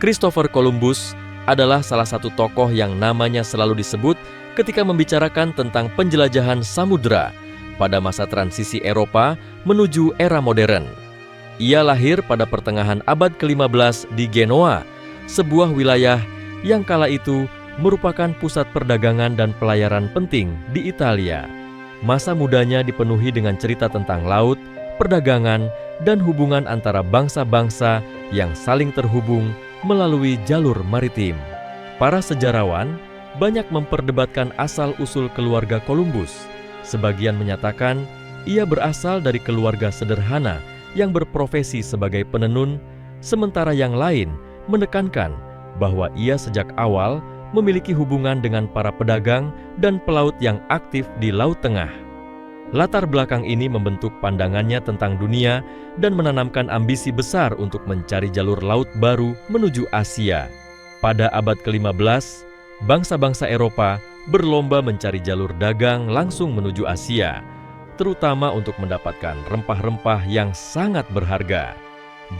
Christopher Columbus adalah salah satu tokoh yang namanya selalu disebut ketika membicarakan tentang penjelajahan samudera pada masa transisi Eropa menuju era modern. Ia lahir pada pertengahan abad ke-15 di Genoa, sebuah wilayah yang kala itu merupakan pusat perdagangan dan pelayaran penting di Italia. Masa mudanya dipenuhi dengan cerita tentang laut, perdagangan, dan hubungan antara bangsa-bangsa yang saling terhubung melalui jalur maritim. Para sejarawan banyak memperdebatkan asal-usul keluarga Columbus. Sebagian menyatakan ia berasal dari keluarga sederhana yang berprofesi sebagai penenun, sementara yang lain menekankan bahwa ia sejak awal memiliki hubungan dengan para pedagang dan pelaut yang aktif di Laut Tengah. Latar belakang ini membentuk pandangannya tentang dunia dan menanamkan ambisi besar untuk mencari jalur laut baru menuju Asia. Pada abad ke-15, bangsa-bangsa Eropa berlomba mencari jalur dagang langsung menuju Asia, terutama untuk mendapatkan rempah-rempah yang sangat berharga.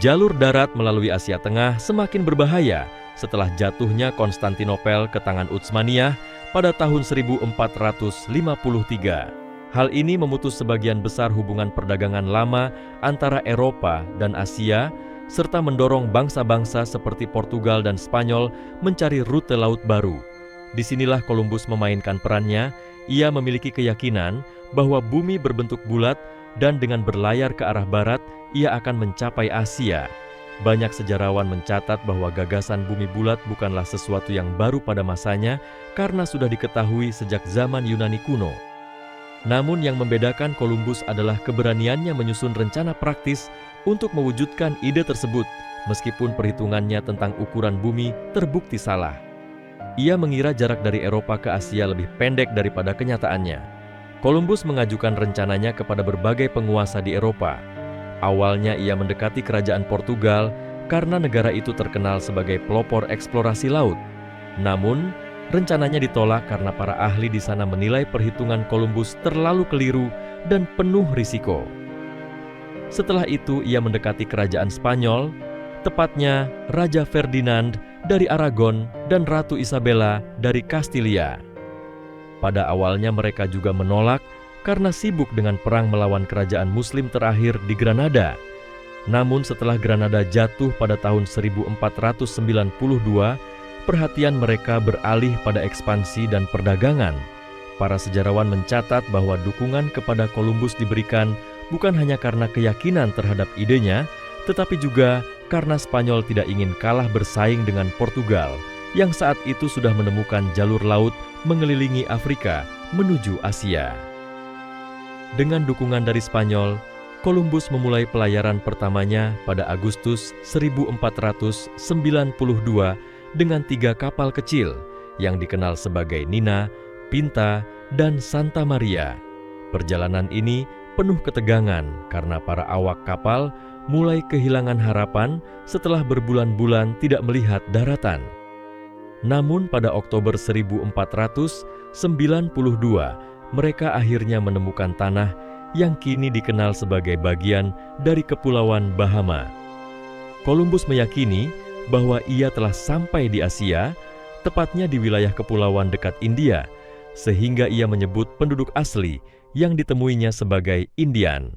Jalur darat melalui Asia Tengah semakin berbahaya setelah jatuhnya Konstantinopel ke tangan Utsmaniyah pada tahun 1453. Hal ini memutus sebagian besar hubungan perdagangan lama antara Eropa dan Asia, serta mendorong bangsa-bangsa seperti Portugal dan Spanyol mencari rute laut baru. Disinilah Columbus memainkan perannya. Ia memiliki keyakinan bahwa bumi berbentuk bulat dan dengan berlayar ke arah barat, ia akan mencapai Asia. Banyak sejarawan mencatat bahwa gagasan bumi bulat bukanlah sesuatu yang baru pada masanya karena sudah diketahui sejak zaman Yunani kuno. Namun yang membedakan Columbus adalah keberaniannya menyusun rencana praktis untuk mewujudkan ide tersebut, meskipun perhitungannya tentang ukuran bumi terbukti salah. Ia mengira jarak dari Eropa ke Asia lebih pendek daripada kenyataannya. Columbus mengajukan rencananya kepada berbagai penguasa di Eropa. Awalnya ia mendekati kerajaan Portugal karena negara itu terkenal sebagai pelopor eksplorasi laut. Namun, rencananya ditolak karena para ahli di sana menilai perhitungan Columbus terlalu keliru dan penuh risiko. Setelah itu ia mendekati kerajaan Spanyol, tepatnya Raja Ferdinand dari Aragon dan Ratu Isabella dari Kastilia. Pada awalnya mereka juga menolak karena sibuk dengan perang melawan kerajaan Muslim terakhir di Granada. Namun setelah Granada jatuh pada tahun 1492, perhatian mereka beralih pada ekspansi dan perdagangan. Para sejarawan mencatat bahwa dukungan kepada Columbus diberikan bukan hanya karena keyakinan terhadap idenya, tetapi juga karena Spanyol tidak ingin kalah bersaing dengan Portugal, yang saat itu sudah menemukan jalur laut mengelilingi Afrika menuju Asia. Dengan dukungan dari Spanyol, Columbus memulai pelayaran pertamanya pada Agustus 1492 dengan 3 kapal kecil yang dikenal sebagai Nina, Pinta, dan Santa Maria. Perjalanan ini penuh ketegangan karena para awak kapal mulai kehilangan harapan setelah berbulan-bulan tidak melihat daratan. Namun pada Oktober 1492, mereka akhirnya menemukan tanah yang kini dikenal sebagai bagian dari Kepulauan Bahama. Columbus meyakini bahwa ia telah sampai di Asia, tepatnya di wilayah kepulauan dekat India, sehingga ia menyebut penduduk asli yang ditemuinya sebagai Indian.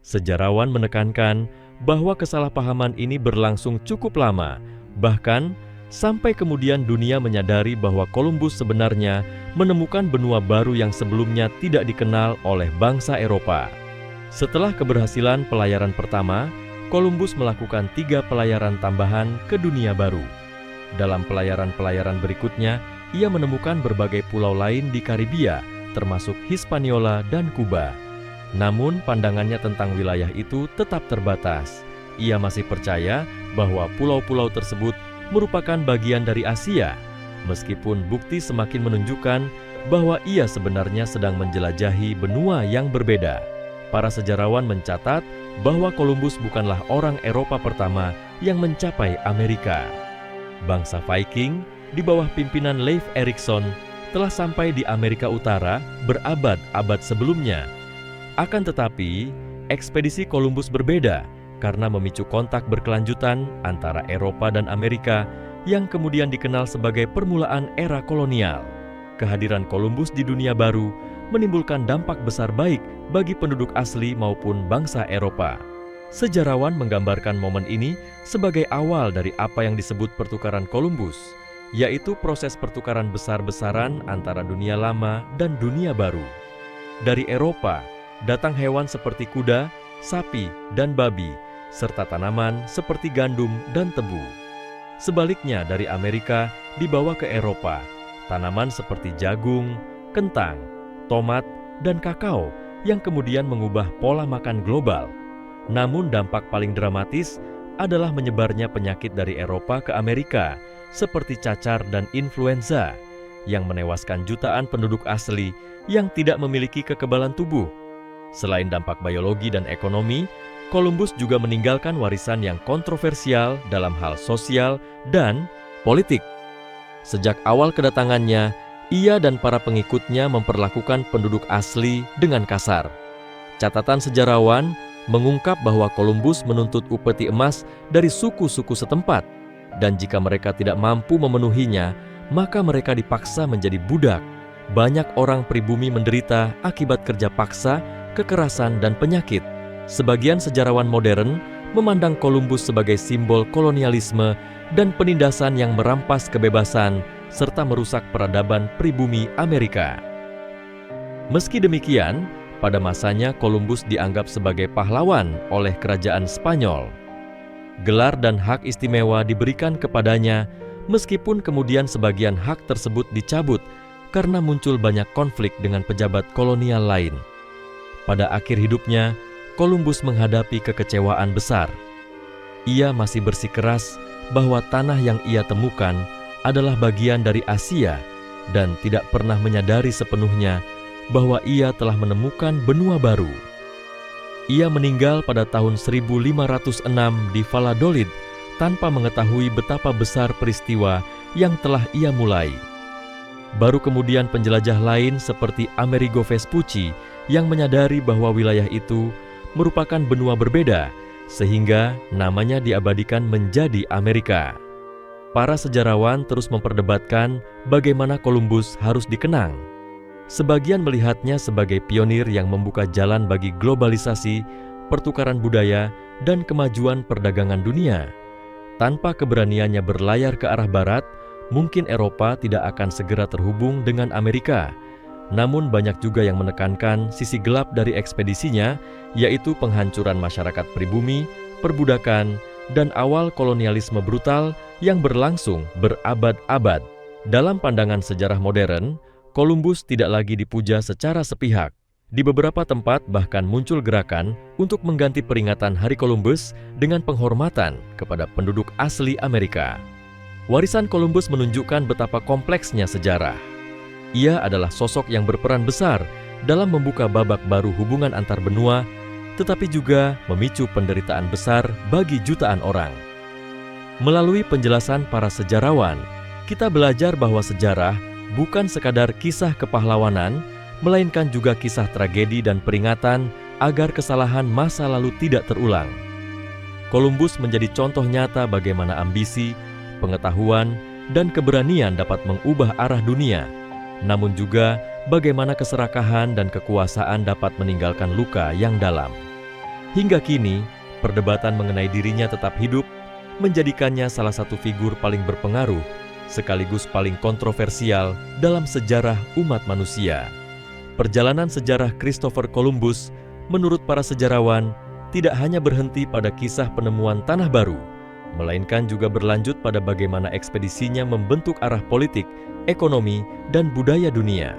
Sejarawan menekankan bahwa kesalahpahaman ini berlangsung cukup lama, bahkan sampai kemudian dunia menyadari bahwa Columbus sebenarnya menemukan benua baru yang sebelumnya tidak dikenal oleh bangsa Eropa. Setelah keberhasilan pelayaran pertama, Columbus melakukan 3 pelayaran tambahan ke dunia baru. Dalam pelayaran-pelayaran berikutnya, ia menemukan berbagai pulau lain di Karibia, termasuk Hispaniola dan Kuba. Namun pandangannya tentang wilayah itu tetap terbatas. Ia masih percaya bahwa pulau-pulau tersebut merupakan bagian dari Asia, meskipun bukti semakin menunjukkan bahwa ia sebenarnya sedang menjelajahi benua yang berbeda. Para sejarawan mencatat bahwa Columbus bukanlah orang Eropa pertama yang mencapai Amerika. Bangsa Viking di bawah pimpinan Leif Erikson telah sampai di Amerika Utara berabad-abad sebelumnya. Akan tetapi, ekspedisi Columbus berbeda karena memicu kontak berkelanjutan antara Eropa dan Amerika yang kemudian dikenal sebagai permulaan era kolonial. Kehadiran Columbus di dunia baru menimbulkan dampak besar baik bagi penduduk asli maupun bangsa Eropa. Sejarawan menggambarkan momen ini sebagai awal dari apa yang disebut pertukaran Columbus, yaitu proses pertukaran besar-besaran antara dunia lama dan dunia baru. Dari Eropa, datang hewan seperti kuda, sapi, dan babi, serta tanaman seperti gandum dan tebu. Sebaliknya dari Amerika dibawa ke Eropa, tanaman seperti jagung, kentang, tomat, dan kakao yang kemudian mengubah pola makan global. Namun dampak paling dramatis adalah menyebarnya penyakit dari Eropa ke Amerika, seperti cacar dan influenza, yang menewaskan jutaan penduduk asli yang tidak memiliki kekebalan tubuh. Selain dampak biologi dan ekonomi, Columbus juga meninggalkan warisan yang kontroversial dalam hal sosial dan politik. Sejak awal kedatangannya, ia dan para pengikutnya memperlakukan penduduk asli dengan kasar. Catatan sejarawan mengungkap bahwa Columbus menuntut upeti emas dari suku-suku setempat, dan jika mereka tidak mampu memenuhinya, maka mereka dipaksa menjadi budak. Banyak orang pribumi menderita akibat kerja paksa, kekerasan, dan penyakit. Sebagian sejarawan modern memandang Columbus sebagai simbol kolonialisme dan penindasan yang merampas kebebasan serta merusak peradaban pribumi Amerika. Meski demikian, pada masanya Columbus dianggap sebagai pahlawan oleh kerajaan Spanyol. Gelar dan hak istimewa diberikan kepadanya, meskipun kemudian sebagian hak tersebut dicabut karena muncul banyak konflik dengan pejabat kolonial lain. Pada akhir hidupnya, Columbus menghadapi kekecewaan besar. Ia masih bersikeras bahwa tanah yang ia temukan adalah bagian dari Asia dan tidak pernah menyadari sepenuhnya bahwa ia telah menemukan benua baru. Ia meninggal pada tahun 1506 di Valladolid tanpa mengetahui betapa besar peristiwa yang telah ia mulai. Baru kemudian penjelajah lain seperti Amerigo Vespucci yang menyadari bahwa wilayah itu merupakan benua berbeda, sehingga namanya diabadikan menjadi Amerika. Para sejarawan terus memperdebatkan bagaimana Columbus harus dikenang. Sebagian melihatnya sebagai pionir yang membuka jalan bagi globalisasi, pertukaran budaya, dan kemajuan perdagangan dunia. Tanpa keberaniannya berlayar ke arah barat, mungkin Eropa tidak akan segera terhubung dengan Amerika. Namun banyak juga yang menekankan sisi gelap dari ekspedisinya, yaitu penghancuran masyarakat pribumi, perbudakan, dan awal kolonialisme brutal yang berlangsung berabad-abad. Dalam pandangan sejarah modern, Columbus tidak lagi dipuja secara sepihak. Di beberapa tempat bahkan muncul gerakan untuk mengganti peringatan Hari Columbus dengan penghormatan kepada penduduk asli Amerika. Warisan Columbus menunjukkan betapa kompleksnya sejarah. Ia adalah sosok yang berperan besar dalam membuka babak baru hubungan antar benua, tetapi juga memicu penderitaan besar bagi jutaan orang. Melalui penjelasan para sejarawan, kita belajar bahwa sejarah bukan sekadar kisah kepahlawanan, melainkan juga kisah tragedi dan peringatan agar kesalahan masa lalu tidak terulang. Columbus menjadi contoh nyata bagaimana ambisi, pengetahuan, dan keberanian dapat mengubah arah dunia, namun juga bagaimana keserakahan dan kekuasaan dapat meninggalkan luka yang dalam. Hingga kini, perdebatan mengenai dirinya tetap hidup, menjadikannya salah satu figur paling berpengaruh, sekaligus paling kontroversial dalam sejarah umat manusia. Perjalanan sejarah Christopher Columbus, menurut para sejarawan, tidak hanya berhenti pada kisah penemuan tanah baru, melainkan juga berlanjut pada bagaimana ekspedisinya membentuk arah politik, ekonomi, dan budaya dunia.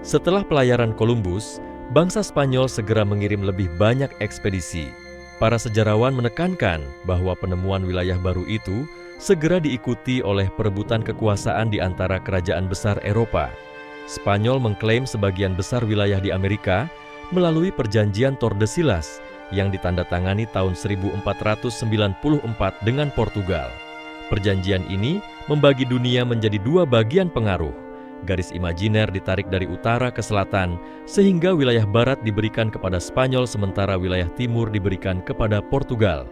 Setelah pelayaran Columbus, bangsa Spanyol segera mengirim lebih banyak ekspedisi. Para sejarawan menekankan bahwa penemuan wilayah baru itu segera diikuti oleh perebutan kekuasaan di antara kerajaan besar Eropa. Spanyol mengklaim sebagian besar wilayah di Amerika melalui perjanjian Tordesillas yang ditandatangani tahun 1494 dengan Portugal. Perjanjian ini membagi dunia menjadi dua bagian pengaruh, Garis imajiner ditarik dari utara ke selatan, sehingga wilayah barat diberikan kepada Spanyol sementara wilayah timur diberikan kepada Portugal.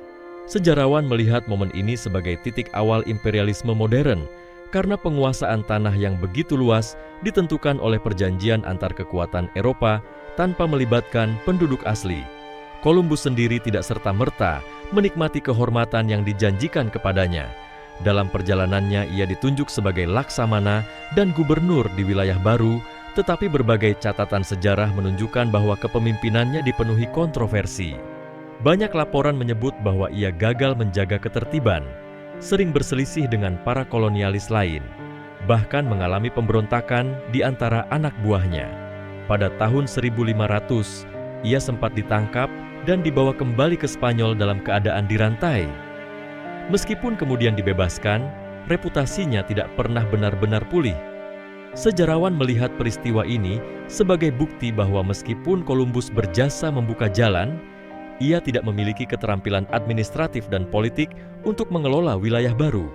Sejarawan melihat momen ini sebagai titik awal imperialisme modern, karena penguasaan tanah yang begitu luas ditentukan oleh perjanjian antar kekuatan Eropa tanpa melibatkan penduduk asli. Columbus sendiri tidak serta-merta menikmati kehormatan yang dijanjikan kepadanya. Dalam perjalanannya ia ditunjuk sebagai laksamana dan gubernur di wilayah baru, tetapi berbagai catatan sejarah menunjukkan bahwa kepemimpinannya dipenuhi kontroversi. Banyak laporan menyebut bahwa ia gagal menjaga ketertiban, sering berselisih dengan para kolonialis lain, bahkan mengalami pemberontakan di antara anak buahnya. Pada tahun 1500, ia sempat ditangkap dan dibawa kembali ke Spanyol dalam keadaan dirantai. Meskipun kemudian dibebaskan, reputasinya tidak pernah benar-benar pulih. Sejarawan melihat peristiwa ini sebagai bukti bahwa meskipun Columbus berjasa membuka jalan, ia tidak memiliki keterampilan administratif dan politik untuk mengelola wilayah baru.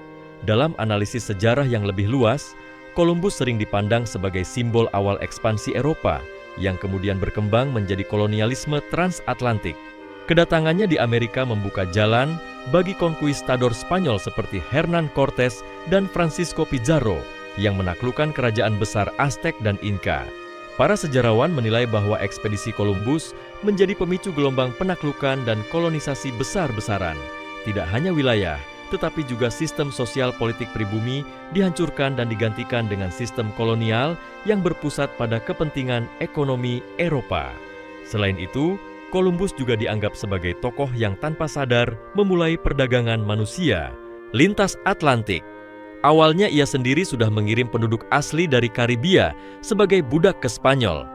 Dalam analisis sejarah yang lebih luas, Columbus sering dipandang sebagai simbol awal ekspansi Eropa yang kemudian berkembang menjadi kolonialisme transatlantik. Kedatangannya di Amerika membuka jalan bagi konkuistador Spanyol seperti Hernán Cortés dan Francisco Pizarro yang menaklukkan kerajaan besar Aztec dan Inca. Para sejarawan menilai bahwa ekspedisi Columbus menjadi pemicu gelombang penaklukan dan kolonisasi besar-besaran. Tidak hanya wilayah, tetapi juga sistem sosial politik pribumi dihancurkan dan digantikan dengan sistem kolonial yang berpusat pada kepentingan ekonomi Eropa. Selain itu, Columbus juga dianggap sebagai tokoh yang tanpa sadar memulai perdagangan manusia lintas Atlantik. Awalnya ia sendiri sudah mengirim penduduk asli dari Karibia sebagai budak ke Spanyol.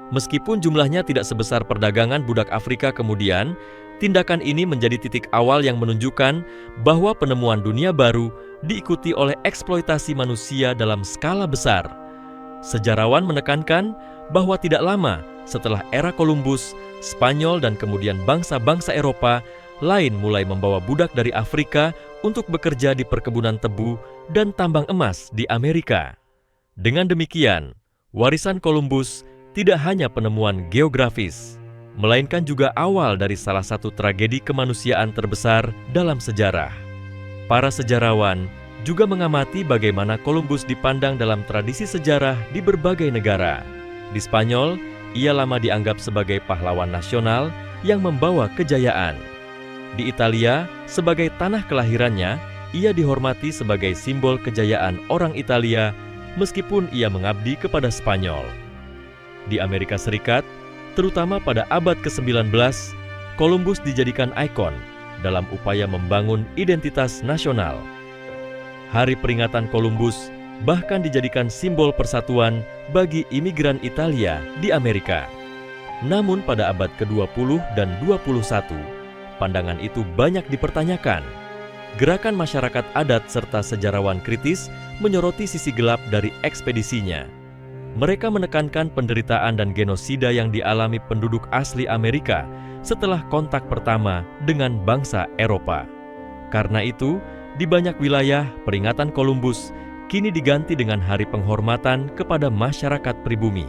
Meskipun jumlahnya tidak sebesar perdagangan budak Afrika kemudian, tindakan ini menjadi titik awal yang menunjukkan bahwa penemuan dunia baru diikuti oleh eksploitasi manusia dalam skala besar. Sejarawan menekankan bahwa tidak lama setelah era Columbus, Spanyol dan kemudian bangsa-bangsa Eropa lain mulai membawa budak dari Afrika untuk bekerja di perkebunan tebu dan tambang emas di Amerika. Dengan demikian, warisan Columbus tidak hanya penemuan geografis, melainkan juga awal dari salah satu tragedi kemanusiaan terbesar dalam sejarah. Para sejarawan juga mengamati bagaimana Columbus dipandang dalam tradisi sejarah di berbagai negara. Di Spanyol, ia lama dianggap sebagai pahlawan nasional yang membawa kejayaan. Di Italia, sebagai tanah kelahirannya, ia dihormati sebagai simbol kejayaan orang Italia meskipun ia mengabdi kepada Spanyol. Di Amerika Serikat, terutama pada abad ke-19, Columbus dijadikan ikon dalam upaya membangun identitas nasional. Hari peringatan Columbus bahkan dijadikan simbol persatuan bagi imigran Italia di Amerika. Namun pada abad ke-20 dan 21, pandangan itu banyak dipertanyakan. Gerakan masyarakat adat serta sejarawan kritis menyoroti sisi gelap dari ekspedisinya. Mereka menekankan penderitaan dan genosida yang dialami penduduk asli Amerika setelah kontak pertama dengan bangsa Eropa. Karena itu, di banyak wilayah, peringatan Columbus kini diganti dengan hari penghormatan kepada masyarakat pribumi.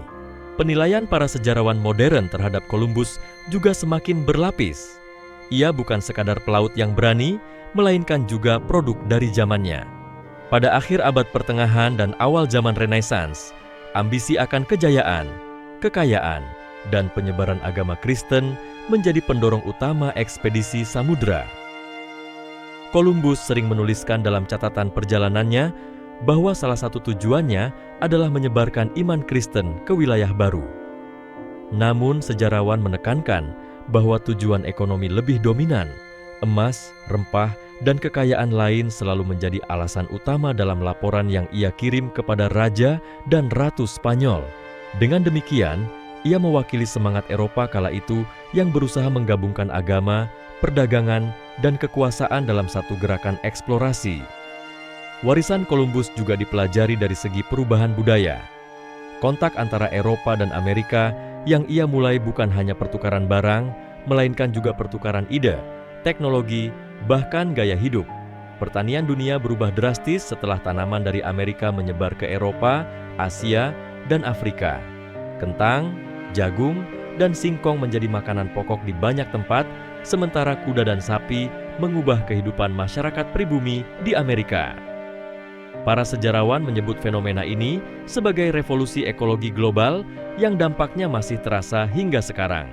Penilaian para sejarawan modern terhadap Columbus juga semakin berlapis. Ia bukan sekadar pelaut yang berani, melainkan juga produk dari zamannya. Pada akhir abad pertengahan dan awal zaman Renaissance, ambisi akan kejayaan, kekayaan, dan penyebaran agama Kristen menjadi pendorong utama ekspedisi samudra. Columbus sering menuliskan dalam catatan perjalanannya bahwa salah satu tujuannya adalah menyebarkan iman Kristen ke wilayah baru. Namun sejarawan menekankan bahwa tujuan ekonomi lebih dominan. Emas, rempah, dan kekayaan lain selalu menjadi alasan utama dalam laporan yang ia kirim kepada Raja dan Ratu Spanyol. Dengan demikian, ia mewakili semangat Eropa kala itu yang berusaha menggabungkan agama, perdagangan, dan kekuasaan dalam satu gerakan eksplorasi. Warisan Columbus juga dipelajari dari segi perubahan budaya. Kontak antara Eropa dan Amerika yang ia mulai bukan hanya pertukaran barang, melainkan juga pertukaran ide, teknologi, bahkan gaya hidup. Pertanian dunia berubah drastis setelah tanaman dari Amerika menyebar ke Eropa Asia, dan Afrika. Kentang, jagung, dan singkong menjadi makanan pokok di banyak tempat, sementara kuda dan sapi mengubah kehidupan masyarakat pribumi di Amerika. Para sejarawan menyebut fenomena ini sebagai revolusi ekologi global yang dampaknya masih terasa hingga sekarang.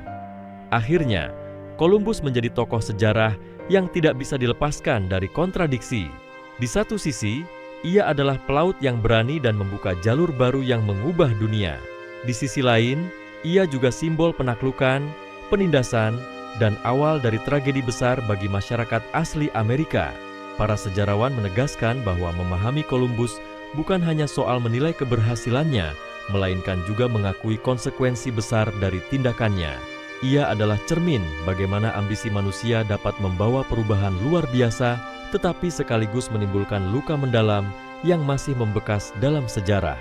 Akhirnya, Columbus menjadi tokoh sejarah yang tidak bisa dilepaskan dari kontradiksi. Di satu sisi, ia adalah pelaut yang berani dan membuka jalur baru yang mengubah dunia. Di sisi lain, ia juga simbol penaklukan, penindasan, dan awal dari tragedi besar bagi masyarakat asli Amerika. Para sejarawan menegaskan bahwa memahami Columbus bukan hanya soal menilai keberhasilannya, melainkan juga mengakui konsekuensi besar dari tindakannya. Ia adalah cermin bagaimana ambisi manusia dapat membawa perubahan luar biasa, tetapi sekaligus menimbulkan luka mendalam yang masih membekas dalam sejarah.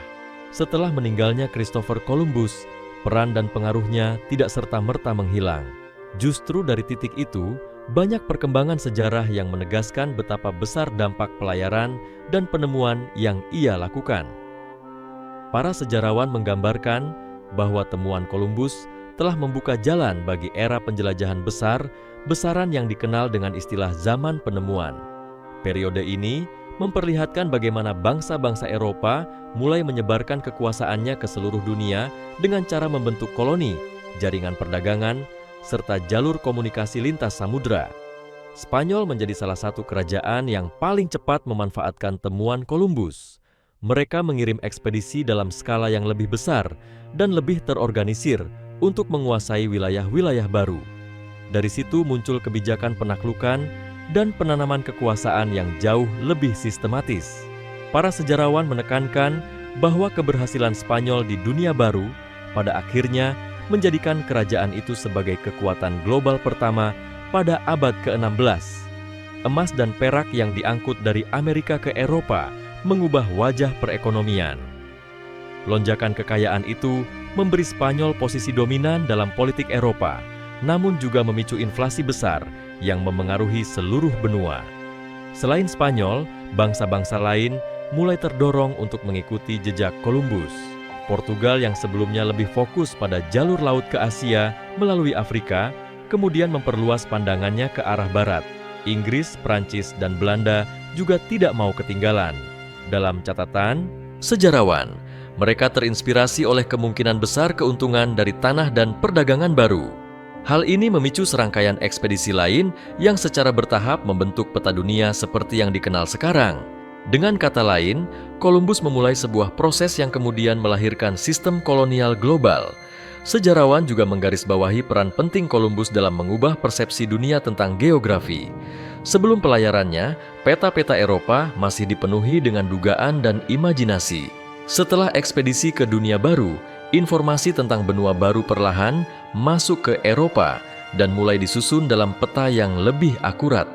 Setelah meninggalnya Christopher Columbus, peran dan pengaruhnya tidak serta-merta menghilang. Justru dari titik itu, banyak perkembangan sejarah yang menegaskan betapa besar dampak pelayaran dan penemuan yang ia lakukan. Para sejarawan menggambarkan bahwa temuan Columbus telah membuka jalan bagi era penjelajahan besar-besaran yang dikenal dengan istilah zaman penemuan. Periode ini memperlihatkan bagaimana bangsa-bangsa Eropa mulai menyebarkan kekuasaannya ke seluruh dunia dengan cara membentuk koloni, jaringan perdagangan, serta jalur komunikasi lintas samudra. Spanyol menjadi salah satu kerajaan yang paling cepat memanfaatkan temuan Columbus. Mereka mengirim ekspedisi dalam skala yang lebih besar dan lebih terorganisir untuk menguasai wilayah-wilayah baru. Dari situ muncul kebijakan penaklukan dan penanaman kekuasaan yang jauh lebih sistematis. Para sejarawan menekankan bahwa keberhasilan Spanyol di dunia baru pada akhirnya menjadikan kerajaan itu sebagai kekuatan global pertama pada abad ke-16. Emas dan perak yang diangkut dari Amerika ke Eropa mengubah wajah perekonomian. Lonjakan kekayaan itu memberi Spanyol posisi dominan dalam politik Eropa, namun juga memicu inflasi besar yang memengaruhi seluruh benua. Selain Spanyol, bangsa-bangsa lain mulai terdorong untuk mengikuti jejak Columbus. Portugal yang sebelumnya lebih fokus pada jalur laut ke Asia melalui Afrika, kemudian memperluas pandangannya ke arah barat. Inggris, Prancis, dan Belanda juga tidak mau ketinggalan. Dalam catatan sejarawan, mereka terinspirasi oleh kemungkinan besar keuntungan dari tanah dan perdagangan baru. Hal ini memicu serangkaian ekspedisi lain yang secara bertahap membentuk peta dunia seperti yang dikenal sekarang. Dengan kata lain, Columbus memulai sebuah proses yang kemudian melahirkan sistem kolonial global. Sejarawan juga menggarisbawahi peran penting Columbus dalam mengubah persepsi dunia tentang geografi. Sebelum pelayarannya, peta-peta Eropa masih dipenuhi dengan dugaan dan imajinasi. Setelah ekspedisi ke dunia baru, informasi tentang benua baru perlahan masuk ke Eropa dan mulai disusun dalam peta yang lebih akurat.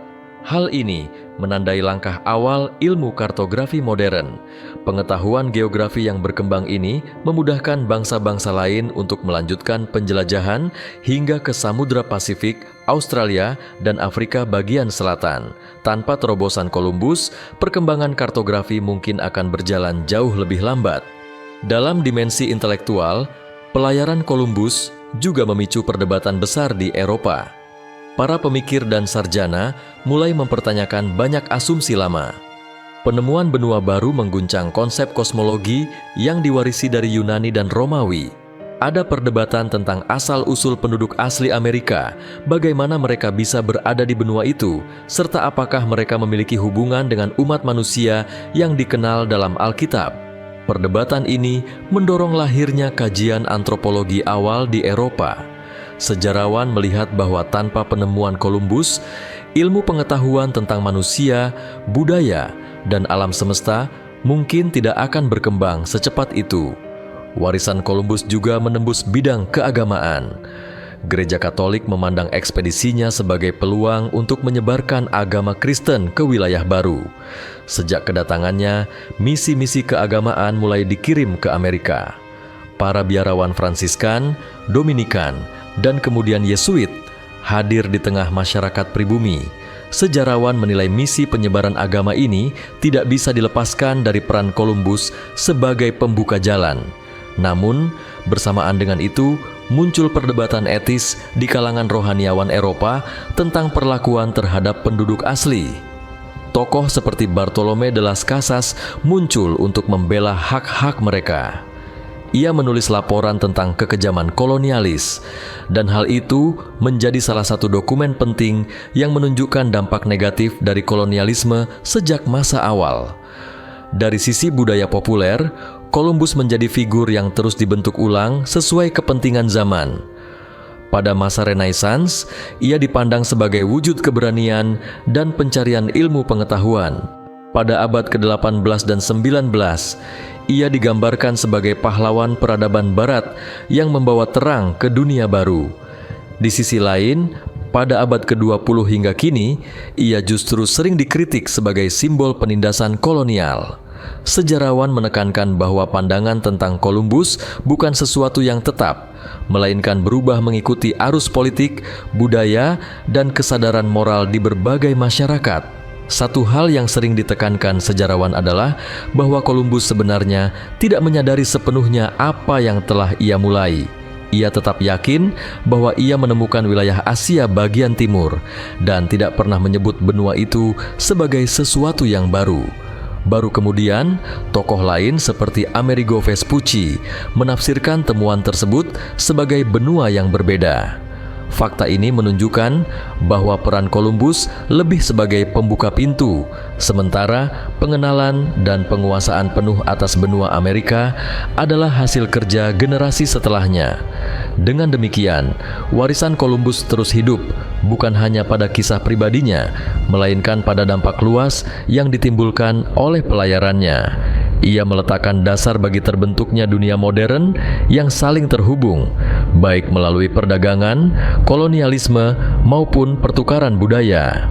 Hal ini menandai langkah awal ilmu kartografi modern. Pengetahuan geografi yang berkembang ini memudahkan bangsa-bangsa lain untuk melanjutkan penjelajahan hingga ke Samudra Pasifik, Australia, dan Afrika bagian selatan. Tanpa terobosan Columbus, perkembangan kartografi mungkin akan berjalan jauh lebih lambat. Dalam dimensi intelektual, pelayaran Columbus juga memicu perdebatan besar di Eropa. Para pemikir dan sarjana mulai mempertanyakan banyak asumsi lama. Penemuan benua baru mengguncang konsep kosmologi yang diwarisi dari Yunani dan Romawi. Ada perdebatan tentang asal-usul penduduk asli Amerika, bagaimana mereka bisa berada di benua itu, serta apakah mereka memiliki hubungan dengan umat manusia yang dikenal dalam Alkitab. Perdebatan ini mendorong lahirnya kajian antropologi awal di Eropa. Sejarawan melihat bahwa tanpa penemuan Columbus, ilmu pengetahuan tentang manusia, budaya, dan alam semesta mungkin tidak akan berkembang secepat itu. Warisan Columbus juga menembus bidang keagamaan. Gereja Katolik memandang ekspedisinya sebagai peluang untuk menyebarkan agama Kristen ke wilayah baru. Sejak kedatangannya, misi-misi keagamaan mulai dikirim ke Amerika. Para biarawan Fransiskan, Dominikan, dan kemudian Yesuit hadir di tengah masyarakat pribumi. sejarawan menilai misi penyebaran agama ini tidak bisa dilepaskan dari peran Columbus sebagai pembuka jalan. Namun, bersamaan dengan itu, muncul perdebatan etis di kalangan rohaniawan Eropa tentang perlakuan terhadap penduduk asli. Tokoh seperti Bartolomé de las Casas muncul untuk membela hak-hak mereka. Ia menulis laporan tentang kekejaman kolonialis, dan hal itu menjadi salah satu dokumen penting yang menunjukkan dampak negatif dari kolonialisme sejak masa awal. Dari sisi budaya populer, Columbus menjadi figur yang terus dibentuk ulang sesuai kepentingan zaman. Pada masa Renaissance, ia dipandang sebagai wujud keberanian dan pencarian ilmu pengetahuan. Pada abad ke-18 dan 19, ia digambarkan sebagai pahlawan peradaban barat yang membawa terang ke dunia baru. Di sisi lain, pada abad ke-20 hingga kini, ia justru sering dikritik sebagai simbol penindasan kolonial. Sejarawan menekankan bahwa pandangan tentang Columbus bukan sesuatu yang tetap, melainkan berubah mengikuti arus politik, budaya, dan kesadaran moral di berbagai masyarakat. Satu hal yang sering ditekankan sejarawan adalah bahwa Columbus sebenarnya tidak menyadari sepenuhnya apa yang telah ia mulai. Ia tetap yakin bahwa ia menemukan wilayah Asia bagian timur dan tidak pernah menyebut benua itu sebagai sesuatu yang baru. Baru kemudian, tokoh lain seperti Amerigo Vespucci menafsirkan temuan tersebut sebagai benua yang berbeda. Fakta ini menunjukkan bahwa peran Columbus lebih sebagai pembuka pintu, sementara pengenalan dan penguasaan penuh atas benua Amerika adalah hasil kerja generasi setelahnya. Dengan demikian, warisan Columbus terus hidup, bukan hanya pada kisah pribadinya, melainkan pada dampak luas yang ditimbulkan oleh pelayarannya. Ia meletakkan dasar bagi terbentuknya dunia modern yang saling terhubung, baik melalui perdagangan, kolonialisme, maupun pertukaran budaya.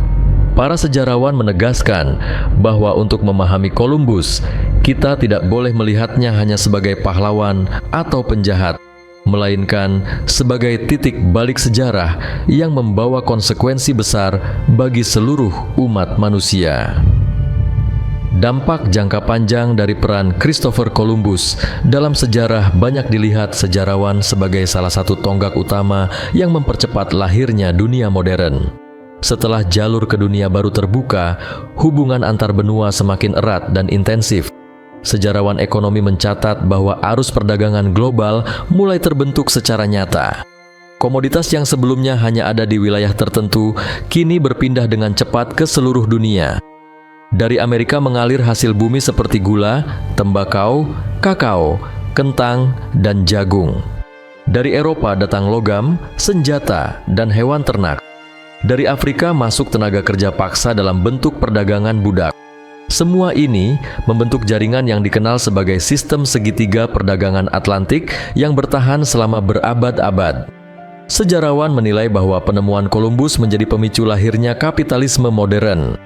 Para sejarawan menegaskan bahwa untuk memahami Columbus, kita tidak boleh melihatnya hanya sebagai pahlawan atau penjahat, melainkan sebagai titik balik sejarah yang membawa konsekuensi besar bagi seluruh umat manusia. Dampak jangka panjang dari peran Christopher Columbus dalam sejarah banyak dilihat sejarawan sebagai salah satu tonggak utama yang mempercepat lahirnya dunia modern. Setelah jalur ke dunia baru terbuka, hubungan antar benua semakin erat dan intensif. Sejarawan ekonomi mencatat bahwa arus perdagangan global mulai terbentuk secara nyata. Komoditas yang sebelumnya hanya ada di wilayah tertentu, kini berpindah dengan cepat ke seluruh dunia. Dari Amerika mengalir hasil bumi seperti gula, tembakau, kakao, kentang, dan jagung. Dari Eropa datang logam, senjata, dan hewan ternak. Dari Afrika masuk tenaga kerja paksa dalam bentuk perdagangan budak. Semua ini membentuk jaringan yang dikenal sebagai sistem segitiga perdagangan Atlantik yang bertahan selama berabad-abad. Sejarawan menilai bahwa penemuan Columbus menjadi pemicu lahirnya kapitalisme modern.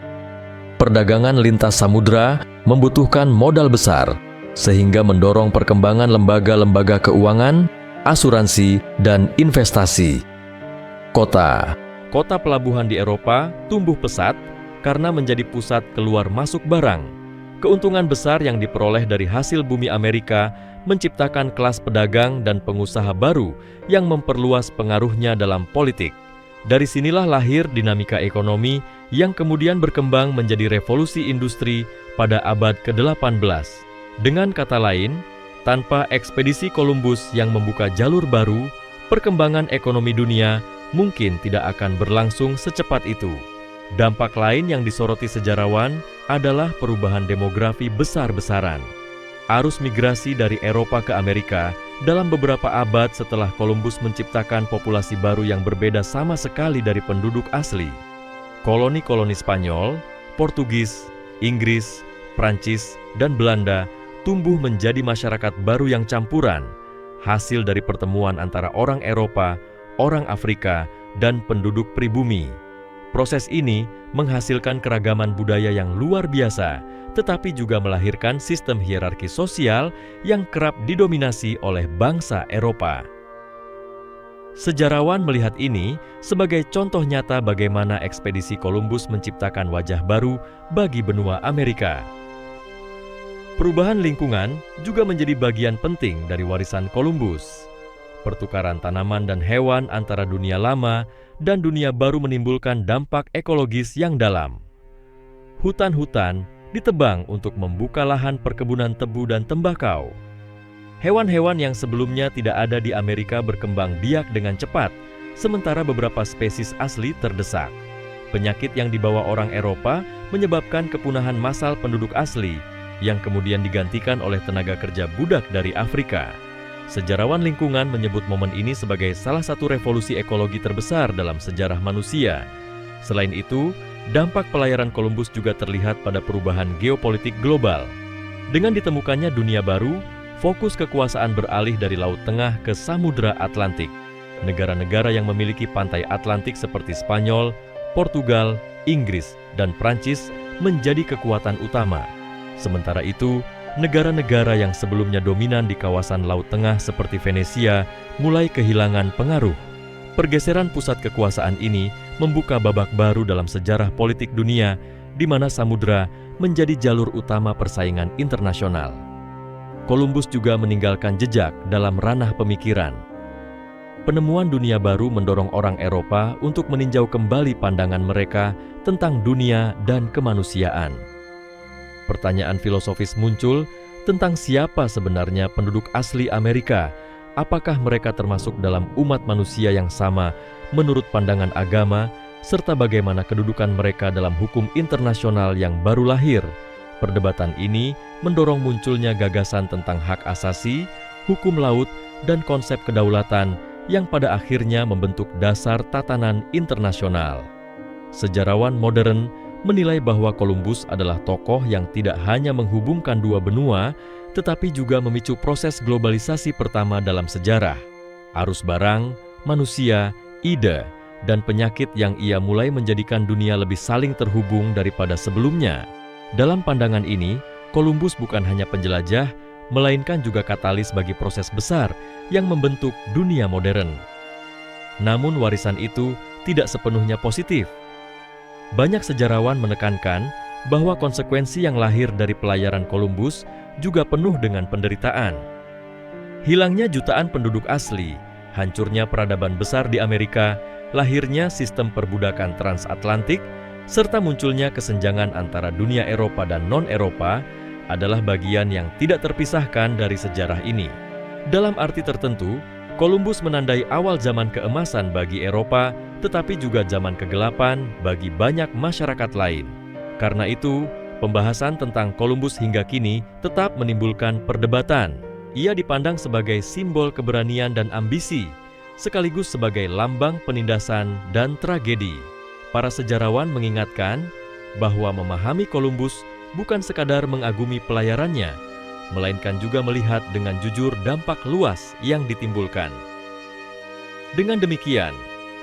Perdagangan lintas samudra membutuhkan modal besar, sehingga mendorong perkembangan lembaga-lembaga keuangan, asuransi, dan investasi. Kota pelabuhan di Eropa tumbuh pesat karena menjadi pusat keluar masuk barang. Keuntungan besar yang diperoleh dari hasil bumi Amerika menciptakan kelas pedagang dan pengusaha baru yang memperluas pengaruhnya dalam politik. Dari sinilah lahir dinamika ekonomi yang kemudian berkembang menjadi revolusi industri pada abad ke-18. Dengan kata lain, tanpa ekspedisi Columbus yang membuka jalur baru, perkembangan ekonomi dunia mungkin tidak akan berlangsung secepat itu. Dampak lain yang disoroti sejarawan adalah perubahan demografi besar-besaran. Arus migrasi dari Eropa ke Amerika dalam beberapa abad setelah Columbus menciptakan populasi baru yang berbeda sama sekali dari penduduk asli. Koloni-koloni Spanyol, Portugis, Inggris, Prancis, dan Belanda tumbuh menjadi masyarakat baru yang campuran, hasil dari pertemuan antara orang Eropa, orang Afrika, dan penduduk pribumi. Proses ini menghasilkan keragaman budaya yang luar biasa, tetapi juga melahirkan sistem hierarki sosial yang kerap didominasi oleh bangsa Eropa. Sejarawan melihat ini sebagai contoh nyata bagaimana ekspedisi Columbus menciptakan wajah baru bagi benua Amerika. Perubahan lingkungan juga menjadi bagian penting dari warisan Columbus. Pertukaran tanaman dan hewan antara dunia lama dan dunia baru menimbulkan dampak ekologis yang dalam. Hutan-hutan ditebang untuk membuka lahan perkebunan tebu dan tembakau. Hewan-hewan yang sebelumnya tidak ada di Amerika berkembang biak dengan cepat, sementara beberapa spesies asli terdesak. Penyakit yang dibawa orang Eropa menyebabkan kepunahan massal penduduk asli, yang kemudian digantikan oleh tenaga kerja budak dari Afrika. Sejarawan lingkungan menyebut momen ini sebagai salah satu revolusi ekologi terbesar dalam sejarah manusia. Selain itu, dampak pelayaran Columbus juga terlihat pada perubahan geopolitik global. Dengan ditemukannya dunia baru, fokus kekuasaan beralih dari Laut Tengah ke Samudra Atlantik. Negara-negara yang memiliki pantai Atlantik seperti Spanyol, Portugal, Inggris, dan Prancis menjadi kekuatan utama. Sementara itu, negara-negara yang sebelumnya dominan di kawasan Laut Tengah seperti Venesia mulai kehilangan pengaruh. Pergeseran pusat kekuasaan ini membuka babak baru dalam sejarah politik dunia, di mana samudra menjadi jalur utama persaingan internasional. Columbus juga meninggalkan jejak dalam ranah pemikiran. Penemuan dunia baru mendorong orang Eropa untuk meninjau kembali pandangan mereka tentang dunia dan kemanusiaan. Pertanyaan filosofis muncul tentang siapa sebenarnya penduduk asli Amerika. Apakah mereka termasuk dalam umat manusia yang sama menurut pandangan agama, serta bagaimana kedudukan mereka dalam hukum internasional yang baru lahir. Perdebatan ini mendorong munculnya gagasan tentang hak asasi, hukum laut, dan konsep kedaulatan yang pada akhirnya membentuk dasar tatanan internasional. Sejarawan modern menilai bahwa Columbus adalah tokoh yang tidak hanya menghubungkan dua benua, tetapi juga memicu proses globalisasi pertama dalam sejarah. Arus barang, manusia, ide, dan penyakit yang ia mulai menjadikan dunia lebih saling terhubung daripada sebelumnya. Dalam pandangan ini, Columbus bukan hanya penjelajah, melainkan juga katalis bagi proses besar yang membentuk dunia modern. Namun warisan itu tidak sepenuhnya positif. Banyak sejarawan menekankan bahwa konsekuensi yang lahir dari pelayaran Columbus juga penuh dengan penderitaan. Hilangnya jutaan penduduk asli, hancurnya peradaban besar di Amerika, lahirnya sistem perbudakan transatlantik, serta munculnya kesenjangan antara dunia Eropa dan non-Eropa adalah bagian yang tidak terpisahkan dari sejarah ini. Dalam arti tertentu, Columbus menandai awal zaman keemasan bagi Eropa, tetapi juga zaman kegelapan bagi banyak masyarakat lain. Karena itu, pembahasan tentang Columbus hingga kini tetap menimbulkan perdebatan. Ia dipandang sebagai simbol keberanian dan ambisi, sekaligus sebagai lambang penindasan dan tragedi. Para sejarawan mengingatkan bahwa memahami Columbus bukan sekadar mengagumi pelayarannya, melainkan juga melihat dengan jujur dampak luas yang ditimbulkan. Dengan demikian,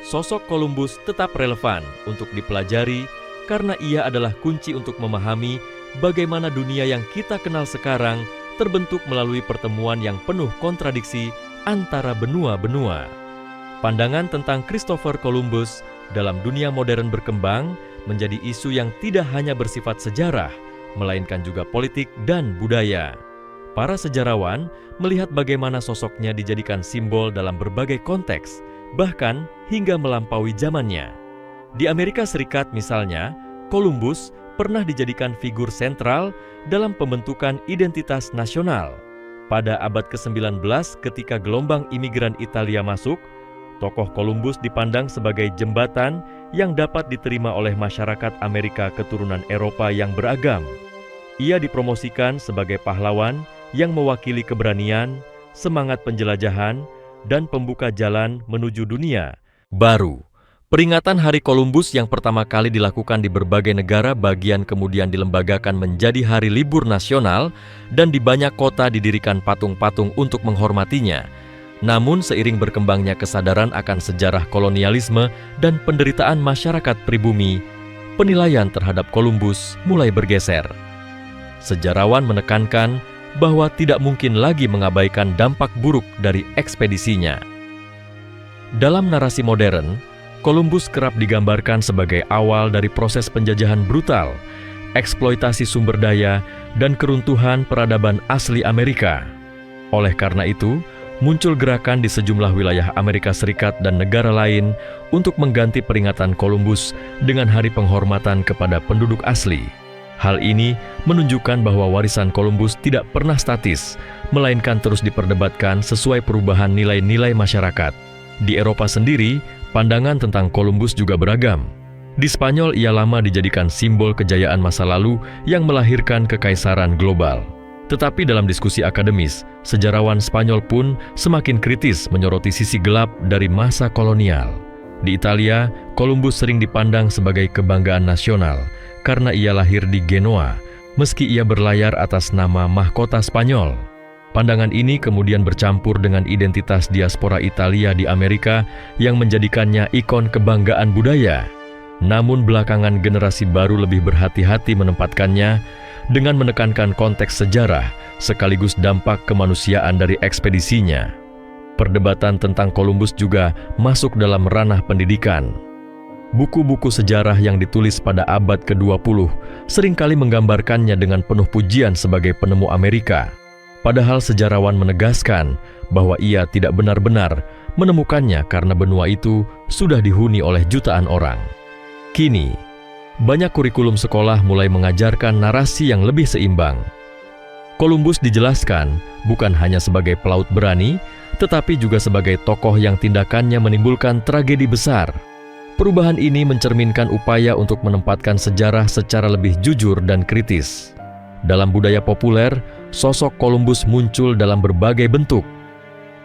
sosok Columbus tetap relevan untuk dipelajari karena ia adalah kunci untuk memahami bagaimana dunia yang kita kenal sekarang terbentuk melalui pertemuan yang penuh kontradiksi antara benua-benua. Pandangan tentang Christopher Columbus dalam dunia modern berkembang menjadi isu yang tidak hanya bersifat sejarah, melainkan juga politik dan budaya. Para sejarawan melihat bagaimana sosoknya dijadikan simbol dalam berbagai konteks, bahkan hingga melampaui zamannya. Di Amerika Serikat misalnya, Columbus pernah dijadikan figur sentral dalam pembentukan identitas nasional. Pada abad ke-19 ketika gelombang imigran Italia masuk, tokoh Columbus dipandang sebagai jembatan yang dapat diterima oleh masyarakat Amerika keturunan Eropa yang beragam. Ia dipromosikan sebagai pahlawan yang mewakili keberanian, semangat penjelajahan, dan pembuka jalan menuju dunia baru. Peringatan Hari Columbus yang pertama kali dilakukan di berbagai negara bagian kemudian dilembagakan menjadi hari libur nasional dan di banyak kota didirikan patung-patung untuk menghormatinya. Namun seiring berkembangnya kesadaran akan sejarah kolonialisme dan penderitaan masyarakat pribumi, penilaian terhadap Columbus mulai bergeser. Sejarawan menekankan bahwa tidak mungkin lagi mengabaikan dampak buruk dari ekspedisinya. Dalam narasi modern, Columbus kerap digambarkan sebagai awal dari proses penjajahan brutal, eksploitasi sumber daya, dan keruntuhan peradaban asli Amerika. Oleh karena itu, muncul gerakan di sejumlah wilayah Amerika Serikat dan negara lain untuk mengganti peringatan Columbus dengan hari penghormatan kepada penduduk asli. Hal ini menunjukkan bahwa warisan Columbus tidak pernah statis, melainkan terus diperdebatkan sesuai perubahan nilai-nilai masyarakat. Di Eropa sendiri, pandangan tentang Columbus juga beragam. Di Spanyol, ia lama dijadikan simbol kejayaan masa lalu yang melahirkan kekaisaran global. Tetapi dalam diskusi akademis, sejarawan Spanyol pun semakin kritis menyoroti sisi gelap dari masa kolonial. Di Italia, Columbus sering dipandang sebagai kebanggaan nasional karena ia lahir di Genoa, meski ia berlayar atas nama mahkota Spanyol. Pandangan ini kemudian bercampur dengan identitas diaspora Italia di Amerika yang menjadikannya ikon kebanggaan budaya. Namun belakangan generasi baru lebih berhati-hati menempatkannya dengan menekankan konteks sejarah sekaligus dampak kemanusiaan dari ekspedisinya. Perdebatan tentang Columbus juga masuk dalam ranah pendidikan. Buku-buku sejarah yang ditulis pada abad ke-20 seringkali menggambarkannya dengan penuh pujian sebagai penemu Amerika. Padahal sejarawan menegaskan bahwa ia tidak benar-benar menemukannya karena benua itu sudah dihuni oleh jutaan orang. Kini, banyak kurikulum sekolah mulai mengajarkan narasi yang lebih seimbang. Columbus dijelaskan bukan hanya sebagai pelaut berani, tetapi juga sebagai tokoh yang tindakannya menimbulkan tragedi besar. Perubahan ini mencerminkan upaya untuk menempatkan sejarah secara lebih jujur dan kritis. Dalam budaya populer, sosok Columbus muncul dalam berbagai bentuk.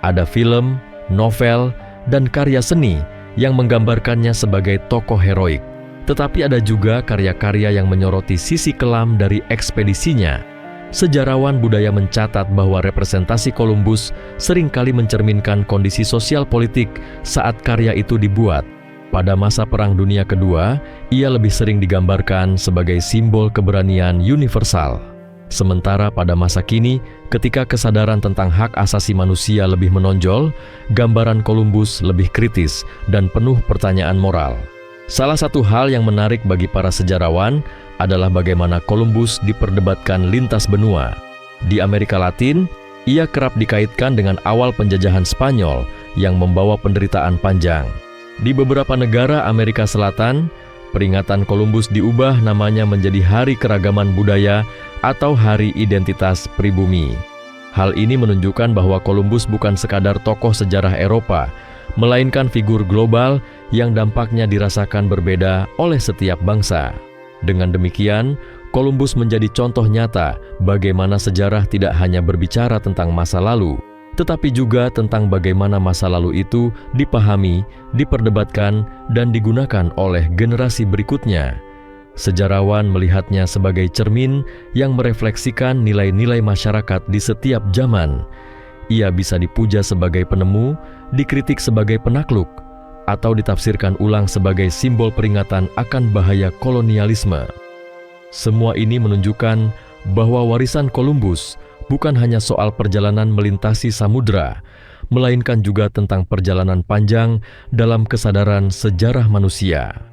Ada film, novel, dan karya seni yang menggambarkannya sebagai tokoh heroik. Tetapi ada juga karya-karya yang menyoroti sisi kelam dari ekspedisinya. Sejarawan budaya mencatat bahwa representasi Columbus seringkali mencerminkan kondisi sosial politik saat karya itu dibuat. Pada masa Perang Dunia Kedua, ia lebih sering digambarkan sebagai simbol keberanian universal. Sementara pada masa kini, ketika kesadaran tentang hak asasi manusia lebih menonjol, gambaran Columbus lebih kritis dan penuh pertanyaan moral. Salah satu hal yang menarik bagi para sejarawan adalah bagaimana Columbus diperdebatkan lintas benua. Di Amerika Latin, ia kerap dikaitkan dengan awal penjajahan Spanyol yang membawa penderitaan panjang. Di beberapa negara Amerika Selatan, peringatan Columbus diubah namanya menjadi Hari Keragaman Budaya atau Hari Identitas Pribumi. Hal ini menunjukkan bahwa Columbus bukan sekadar tokoh sejarah Eropa, melainkan figur global yang dampaknya dirasakan berbeda oleh setiap bangsa. Dengan demikian, Columbus menjadi contoh nyata bagaimana sejarah tidak hanya berbicara tentang masa lalu, tetapi juga tentang bagaimana masa lalu itu dipahami, diperdebatkan, dan digunakan oleh generasi berikutnya. Sejarawan melihatnya sebagai cermin yang merefleksikan nilai-nilai masyarakat di setiap zaman. Ia bisa dipuja sebagai penemu, dikritik sebagai penakluk, atau ditafsirkan ulang sebagai simbol peringatan akan bahaya kolonialisme. Semua ini menunjukkan bahwa warisan Columbus bukan hanya soal perjalanan melintasi samudra, melainkan juga tentang perjalanan panjang dalam kesadaran sejarah manusia.